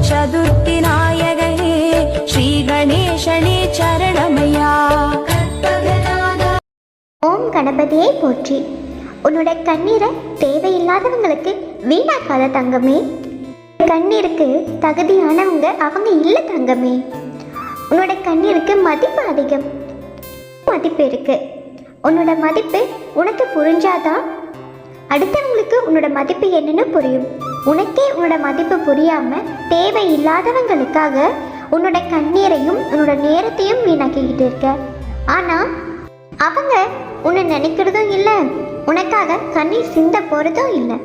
சதுர்த்தி நாயகனே ஸ்ரீ கணேசனே சரணமையா. ஓம் கணபதியை போற்றி. உன்னோட கண்ணீரை தேவையில்லாதவங்களுக்கு வீணாக்காத தங்கமே. கண்ணீருக்கு தகுதியானவங்க அவங்க இல்லை தங்கமே. உன்னோட கண்ணீருக்கு மதிப்பு அதிகம், மதிப்பு இருக்கு. உன்னோட மதிப்பு உனக்கு புரிஞ்சாதான் அடுத்தவங்களுக்கு உன்னோட மதிப்பு என்னன்னு புரியும். உனக்கே உன்னோட மதிப்பு புரியாம தேவையில்லாதவங்களுக்காக உன்னோட கண்ணீரையும் உன்னோட நேரத்தையும் வீணாக்கிக்கிட்டு இருக்க. ஆனா அவங்க உன்னை நினைக்கிறதும் இல்லை, உனக்காக கண்ணீர் சிந்த போறதும் இல்லை.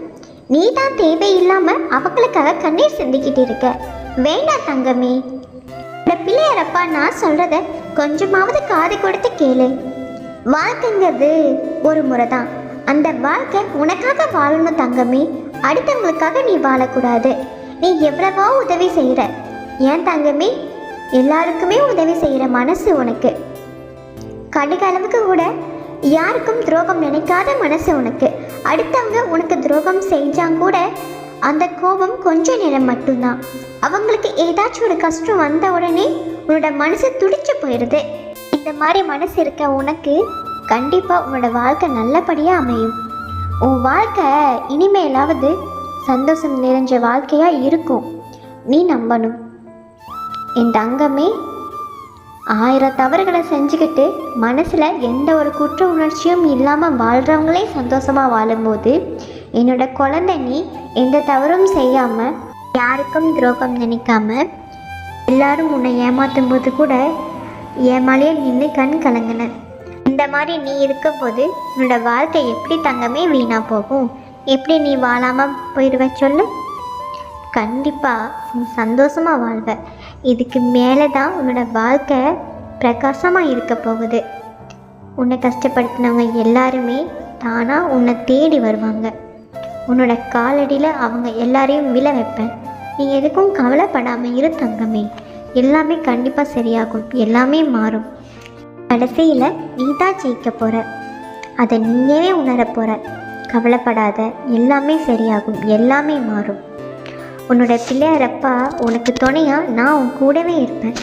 நீ தான் தேவையில்லாம அவங்களுக்காக கண்ணீர் சிந்திக்கிட்டு இருக்க. வேண்டாம் தங்கமே. இந்த பிள்ளையாரப்பா நான் சொல்றத கொஞ்சமாவது காது கொடுத்து கேளு. வாழ்க்கைங்கிறது ஒரு முறை தான். அந்த வாழ்க்கை உனக்காக வாழணும் தங்கமே. அடுத்தவங்களுக்காக நீ வாழக்கூடாது. நீ எவ்வளவோ உதவி செய்கிற ஏன் தங்கமே, எல்லாருக்குமே உதவி செய்கிற மனசு உனக்கு. கடுகளவுக்கு கூட யாருக்கும் துரோகம் நினைக்காத மனசு உனக்கு. அடுத்தவங்க உனக்கு துரோகம் செஞ்சாங்க கூட அந்த கோபம் கொஞ்ச நேரம் மட்டும்தான். அவங்களுக்கு ஏதாச்சும் ஒரு கஷ்டம் வந்த உடனே உன்னோட மனசு துடிச்சு போயிடுது. இந்த மாதிரி மனசு இருக்க உனக்கு கண்டிப்பாக உன்னோட வாழ்க்கை நல்லபடியாக அமையும். உன் வாழ்க்கை இனிமேலாவது சந்தோஷம் நிறைஞ்ச வாழ்க்கையாக இருக்கும். நீ நம்பணும் என் தங்கமே. 1000 தவறுகளை செஞ்சுக்கிட்டு மனசில் எந்த ஒரு குற்ற உணர்ச்சியும் இல்லாமல் வாழ்கிறவங்களே சந்தோஷமாக வாழும்போது என்னோட குழந்தை நீ எந்த தவறும் செய்யாமல் யாருக்கும் துரோகம் நினைக்காம எல்லாரும் உன்னை ஏமாற்றும் போது கூட ஏமாலையே நின்று கண் கலங்கின. இந்த மாதிரி நீ இருக்கும்போது உன்னோட வாழ்க்கை எப்படி தங்கமே வீணாக போகும்? எப்படி நீ வாழாமல் போயிடுவ சொல்லு? கண்டிப்பாக நீ சந்தோஷமாக வாழ்வ. இதுக்கு மேலே தான் உன்னோட வாழ்க்கை பிரகாசமாக இருக்க போகுது. உன்னை கஷ்டப்படுத்தினவங்க எல்லாருமே தானாக உன்னை தேடி வருவாங்க. உன்னோட காலடியில் அவங்க எல்லாரையும் விழ வைப்பேன். நீ எதுக்கும் கவலைப்படாமல் இரு தங்கமே. எல்லாமே கண்டிப்பாக சரியாகும், எல்லாமே மாறும். கடைசியில் நீ தான் ஜெயிக்க போகிற, அதை நீயே உணர போகிற. கவலைப்படாத, எல்லாமே சரியாகும், எல்லாமே மாறும். உன்னோட பிள்ளையாரப்பா உனக்கு துணையாக நான் உன் கூடவே இருப்பேன்.